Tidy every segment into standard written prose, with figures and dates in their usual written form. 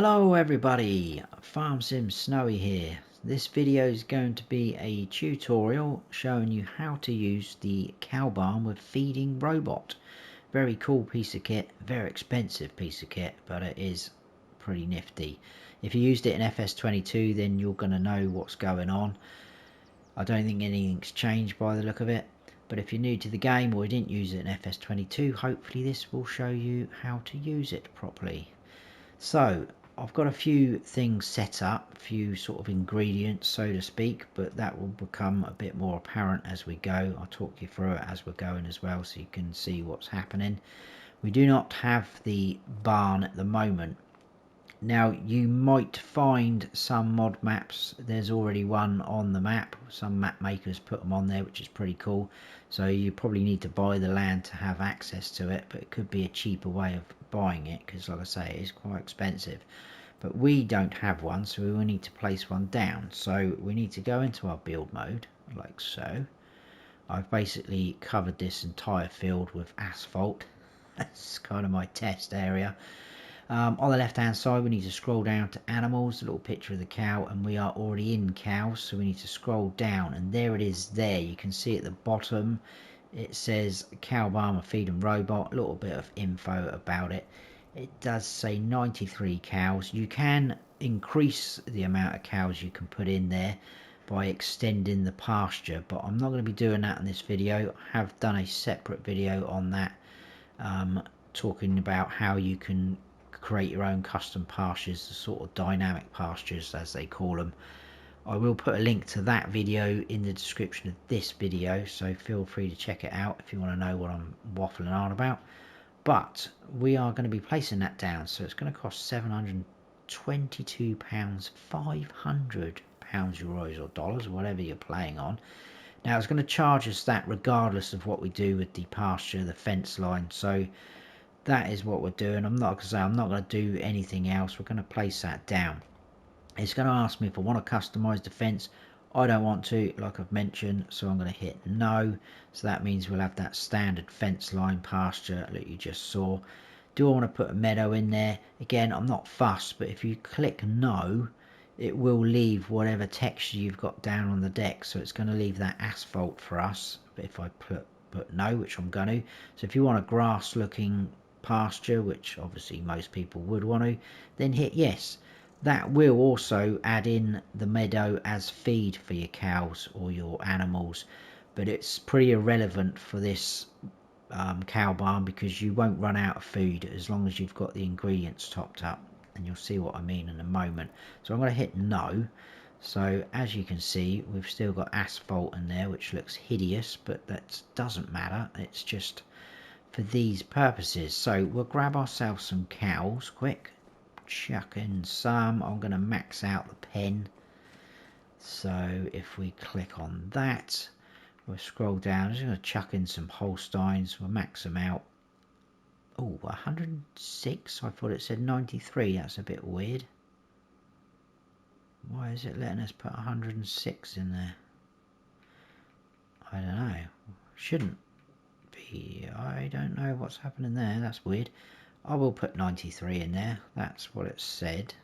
Hello everybody, Farm Sim Snowy here. This video is going to be a tutorial showing you how to use the cow barn with feeding robot. Very cool piece of kit, very expensive piece of kit, but it is pretty nifty. If you used it in FS22 then you're going to know what's going on. I don't think anything's changed by the look of it, but if you're new to the game or you didn't use it in FS22, hopefully this will show you how to use it properly. So I've got a few things set up, a few sort of ingredients so to speak, but that will become a bit more apparent as we go. I'll talk you through it as we're going as well so you can see what's happening. We do not have the barn at the moment. Now you might find some mod maps, there's already one on the map, some map makers put them on there, which is pretty cool. So you probably need to buy the land to have access to it, but it could be a cheaper way of buying it because like I say it is quite expensive. But we don't have one, so we will need to place one down. So we need to go into our build mode like so. I've basically covered this entire field with asphalt. That's kind of my test area. On the left hand side we need to scroll down to animals, a little picture of the cow, and we are already in cows, so we need to scroll down and there it is there. You can see at the bottom it says cow barn with feed and robot, a little bit of info about it. It does say 93 cows. You can increase the amount of cows you can put in there by extending the pasture, but I'm not going to be doing that in this video. I have done a separate video on that, talking about how you can create your own custom pastures, the sort of dynamic pastures as they call them. I will put a link to that video in the description of this video, so feel free to check it out if you want to know what I'm waffling on about. But we are going to be placing that down, so it's going to cost £722, £500 euros or dollars, whatever you're playing on. Now it's going to charge us that regardless of what we do with the pasture, the fence line, so that is what we're doing. I'm not going to do anything else. We're going to place that down. It's going to ask me if I want to customize the fence. I don't want to, like I've mentioned, so I'm going to hit no. So that means we'll have that standard fence line pasture that you just saw. Do I want to put a meadow in there? Again, I'm not fussed, but if you click no, it will leave whatever texture you've got down on the deck. So it's going to leave that asphalt for us. But if I put no, which I'm going to. So if you want a grass looking pasture, which obviously most people would want to, then hit yes. That will also add in the meadow as feed for your cows or your animals, but it's pretty irrelevant for this cow barn because you won't run out of food as long as you've got the ingredients topped up, and you'll see what I mean in a moment. So I'm going to hit no. So as you can see, we've still got asphalt in there, which looks hideous, but that doesn't matter. It's just for these purposes. So we'll grab ourselves some cows quick, chuck in some. I'm going to max out the pen, so if we click on that, we'll scroll down. I'm just going to chuck in some Holsteins. We'll max them out. Oh, 106. I thought it said 93. That's a bit weird. Why is it letting us put 106 in there? I don't know. Shouldn't be. I don't know what's happening there. That's weird. I will put 93 in there. That's what it said.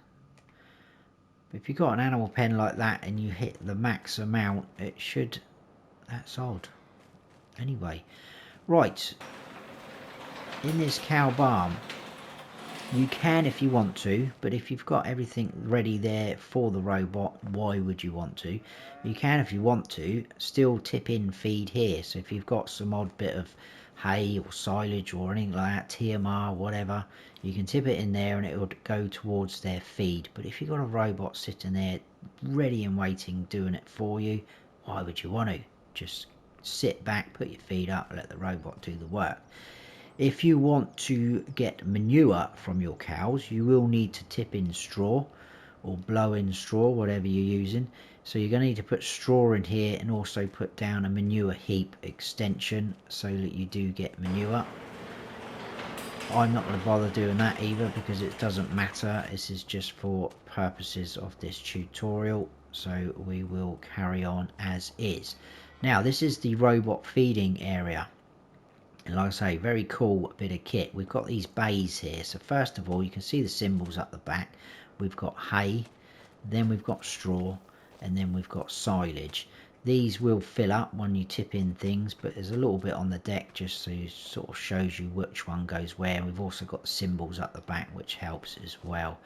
But if you've got an animal pen like that and you hit the max amount, it should... That's odd. Anyway. Right. In this cow barn, you can if you want to, but if you've got everything ready there for the robot, why would you want to? You can, if you want to, still tip in feed here. So if you've got some odd bit of hay or silage or anything like that, TMR, whatever, you can tip it in there and it will go towards their feed. But if you've got a robot sitting there ready and waiting, doing it for you, why would you want to? Just sit back, put your feet up, let the robot do the work. If you want to get manure from your cows, you will need to tip in straw or blow in straw, whatever you're using. So you're going to need to put straw in here and also put down a manure heap extension so that you do get manure. I'm not going to bother doing that either because it doesn't matter. This is just for purposes of this tutorial, so we will carry on as is. Now this is the robot feeding area. And like I say, very cool bit of kit. We've got these bays here. So first of all, you can see the symbols up the back. we've got hay, then we've got straw, and then we've got silage. These will fill up when you tip in things, but there's a little bit on the deck just so it sort of shows you which one goes where. We've also got symbols at the back which helps as well.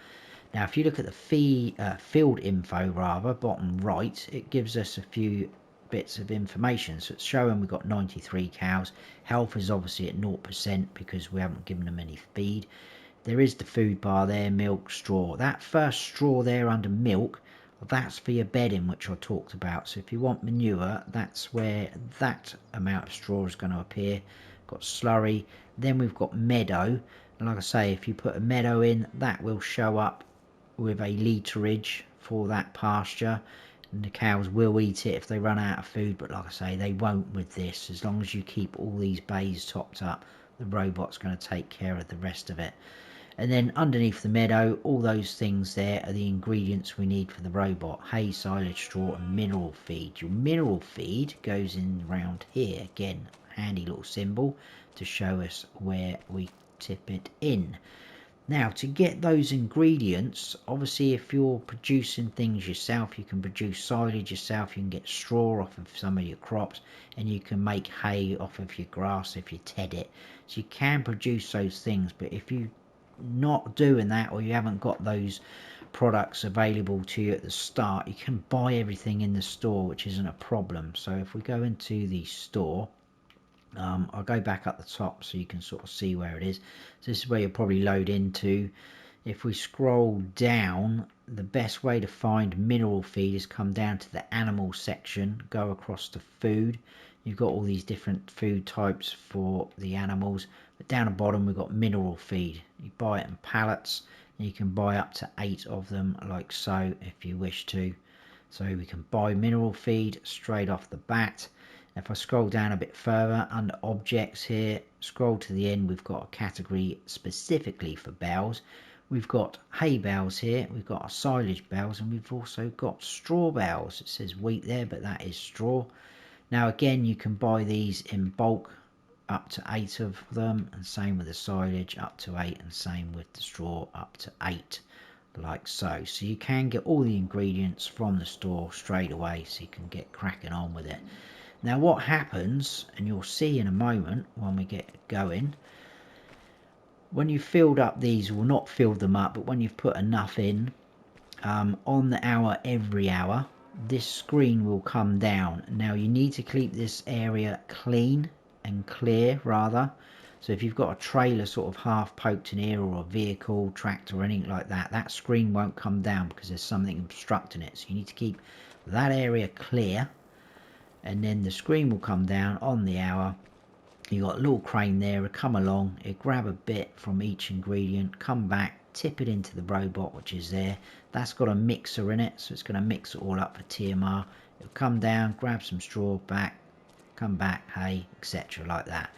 Now if you look at the field info rather, bottom right, it gives us a few bits of information. So it's showing we've got 93 cows. Health is obviously at 0% because we haven't given them any feed. There is the food bar there, milk, straw. That first straw there under milk, that's for your bedding, which I talked about. So if you want manure, that's where that amount of straw is going to appear. Got slurry. Then we've got meadow. And like I say, if you put a meadow in, that will show up with a literage for that pasture. And the cows will eat it if they run out of food. But like I say, they won't with this. As long as you keep all these bays topped up, the robot's going to take care of the rest of it. And then underneath the meadow, all those things there are the ingredients we need for the robot. Hay, silage, straw and mineral feed. Your mineral feed goes in around here. Again, handy little symbol to show us where we tip it in. Now to get those ingredients, obviously if you're producing things yourself, you can produce silage yourself, you can get straw off of some of your crops, and you can make hay off of your grass if you ted it. So you can produce those things, but if you not doing that or you haven't got those products available to you at the start, you can buy everything in the store, which isn't a problem. So if we go into the store, I'll go back up the top so you can sort of see where it is. So this is where you'll probably load into. If we scroll down, the best way to find mineral feed is come down to the animal section, go across to food. You've got all these different food types for the animals, but down the bottom we've got mineral feed. You buy it in pallets and you can buy up to 8 of them like so if you wish to. So we can buy mineral feed straight off the bat. If I scroll down a bit further under objects here, scroll to the end, we've got a category specifically for bales. We've got hay bales here, we've got our silage bales, and we've also got straw bales. It says wheat there, but that is straw. Now again, you can buy these in bulk, up to 8 of them, and same with the silage, up to 8, and same with the straw, up to 8, like so. So you can get all the ingredients from the store straight away, so you can get cracking on with it. Now what happens, and you'll see in a moment when we get going, when you've filled up these, well not filled them up, but when you've put enough in, on the hour, every hour, this screen will come down. Now you need to keep this area clean and clear rather. So if you've got a trailer sort of half poked in here, or a vehicle, tractor or anything like that, that screen won't come down because there's something obstructing it. So you need to keep that area clear. And then the screen will come down on the hour. You got a little crane there, it'll come along, it'll grab a bit from each ingredient, come back, tip it into the robot which is there. That's got a mixer in it, so it's going to mix it all up for TMR. It'll come down, grab some straw back, come back, hay, etc. like that.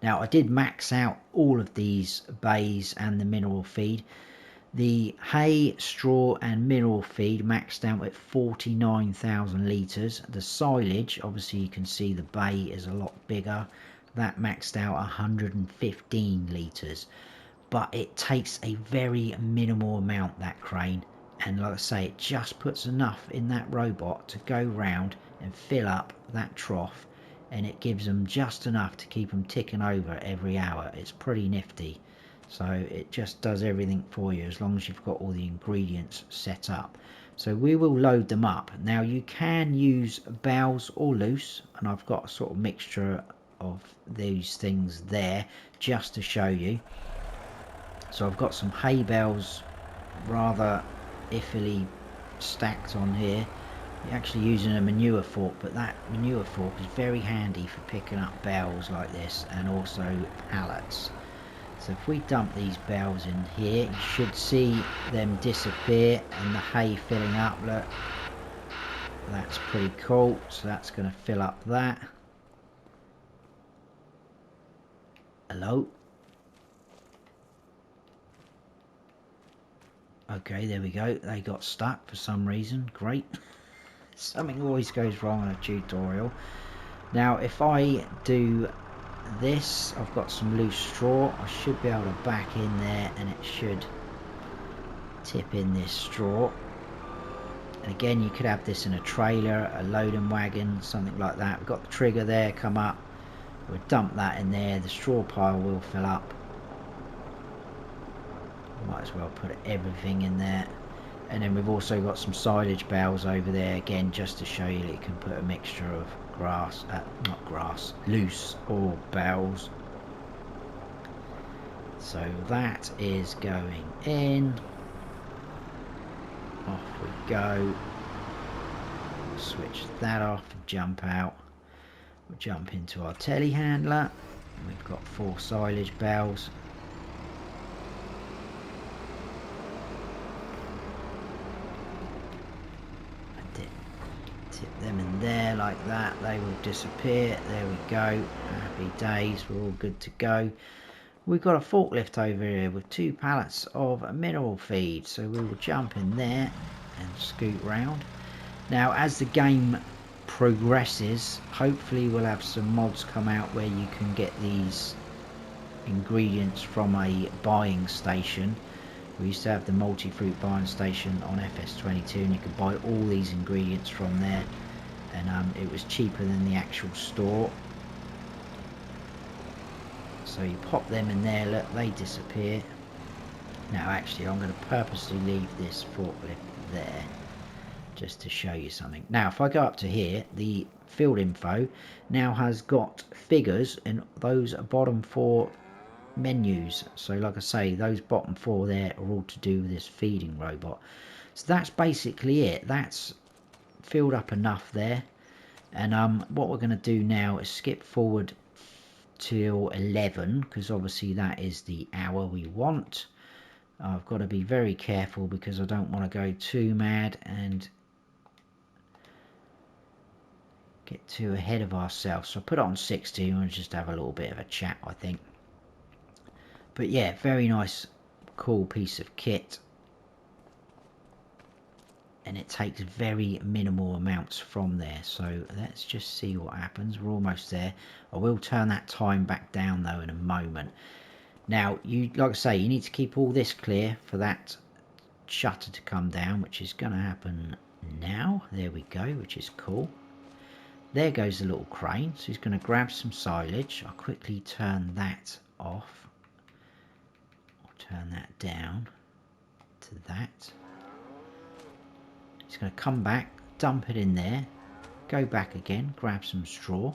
Now I did max out all of these bays and the mineral feed. The hay, straw and mineral feed maxed out at 49,000 litres. The silage, obviously you can see the bay is a lot bigger. That maxed out 115 litres. But it takes a very minimal amount, that crane. And like I say, it just puts enough in that robot to go round and fill up that trough. And it gives them just enough to keep them ticking over every hour. It's pretty nifty. So it just does everything for you as long as you've got all the ingredients set up. So we will load them up. Now you can use bales or loose, and I've got a sort of mixture of these things there just to show you. So I've got some hay bales rather iffily stacked on here. You're actually using a manure fork, but that manure fork is very handy for picking up bales like this and also pallets. So if we dump these bales in here, you should see them disappear and the hay filling up. Look, that's pretty cool. So that's going to fill up that. Hello. Okay, there we go. They got stuck for some reason. Great. Something always goes wrong in a tutorial. Now if I do this, I've got some loose straw. I should be able to back in there and it should tip in this straw. And again, you could have this in a trailer, a loading wagon, something like that. We've got the trigger there, come up. We'll dump that in there. The straw pile will fill up. Might as well put everything in there. And then we've also got some silage bales over there, again, just to show you that you can put a mixture of grass, not grass, loose or bales. So that is going in. Off we go. Switch that off, jump out. We'll jump into our telehandler. We've got 4 silage bales. Tip them in there like that, they will disappear. There we go, happy days, we're all good to go. We've got a forklift over here with 2 pallets of mineral feed, so we will jump in there and scoot round. Now as the game progresses, hopefully we'll have some mods come out where you can get these ingredients from a buying station. We used to have the multi-fruit buying station on FS25 and you could buy all these ingredients from there, and it was cheaper than the actual store. So you pop them in there, look, they disappear. Now actually I'm going to purposely leave this forklift there just to show you something. Now if I go up to here, the field info now has got figures in those bottom 4 menus. So like I say, those bottom 4 there are all to do with this feeding robot. So that's basically it. That's filled up enough there. And what we're going to do now is skip forward till 11, because obviously that is the hour we want. I've got to be very careful because I don't want to go too mad and get too ahead of ourselves. So I put it on 60 and we'll just have a little bit of a chat, I think. But yeah, very nice, cool piece of kit. And it takes very minimal amounts from there. So let's just see what happens. We're almost there. I will turn that time back down though in a moment. Now, like I say, you need to keep all this clear for that shutter to come down, which is going to happen now. There we go, which is cool. There goes the little crane. So he's going to grab some silage. I'll quickly turn that off. Turn that down to that. He's going to come back, dump it in there, go back again, grab some straw.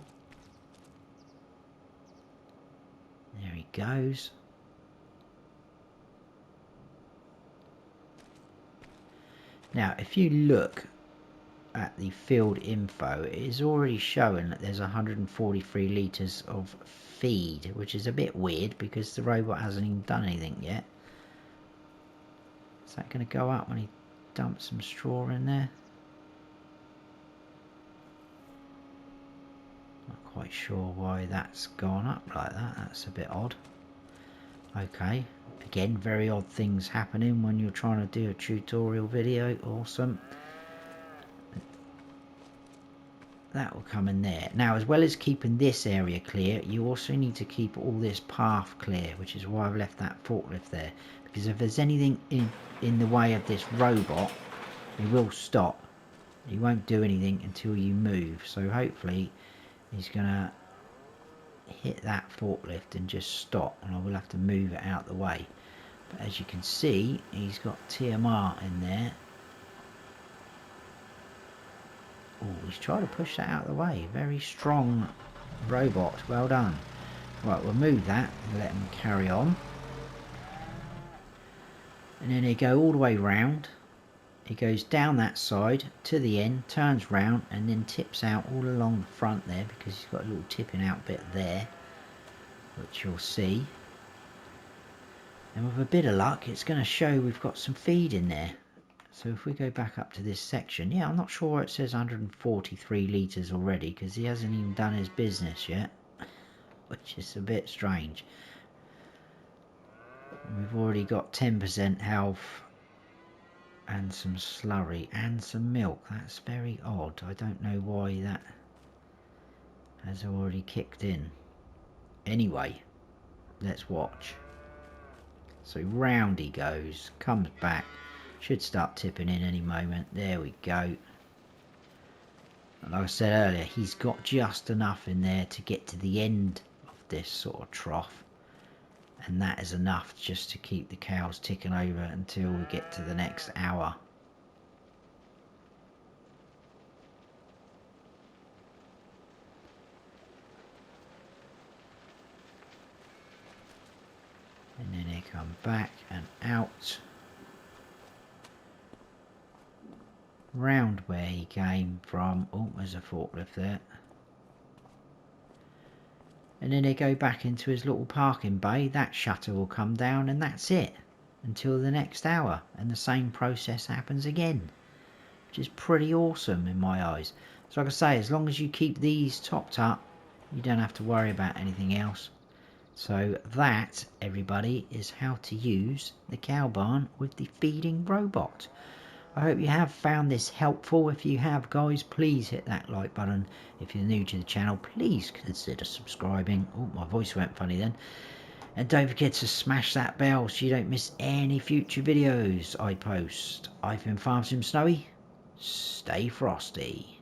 There he goes. Now if you look at the field info, it is already showing that there's 143 litres of feed, which is a bit weird because the robot hasn't even done anything yet. Is that going to go up when he dumps some straw in there? Not quite sure why that's gone up like that. That's a bit odd. Okay, again, very odd things happening when you're trying to do a tutorial video. Awesome. That will come in there. Now, as well as keeping this area clear, you also need to keep all this path clear, which is why I've left that forklift there. Because if there's anything in the way of this robot, he will stop. He won't do anything until you move. So hopefully he's going to hit that forklift and just stop, and I will have to move it out the way. But as you can see, he's got TMR in there. Oh, he's trying to push that out of the way. Very strong robot. Well done. Right, we'll move that and let him carry on. And then he go all the way round. He goes down that side to the end, turns round, and then tips out all along the front there, because he's got a little tipping out bit there, which you'll see. And with a bit of luck, it's going to show we've got some feed in there. So if we go back up to this section, yeah, I'm not sure why it says 143 litres already, because he hasn't even done his business yet, which is a bit strange. And we've already got 10% health and some slurry and some milk. That's very odd. I don't know why that has already kicked in. Anyway, let's watch. So round he goes, comes back, Should start tipping in any moment. There we go. And like I said earlier, he's got just enough in there to get to the end of this sort of trough. And that is enough just to keep the cows ticking over until we get to the next hour. And then they come back and out. Round where he came from. Oh, there's a forklift there. And then they go back into his little parking bay. That shutter will come down and that's it until the next hour, and the same process happens again, which is pretty awesome in my eyes. So like I say, as long as you keep these topped up, you don't have to worry about anything else. So that, everybody, is how to use the cow barn with the feeding robot. I hope you have found this helpful. If you have, guys, please hit that like button. If you're new to the channel, please consider subscribing. Oh, my voice went funny then. And don't forget to smash that bell so you don't miss any future videos I post. I've been FarmSim Snowy. Stay frosty.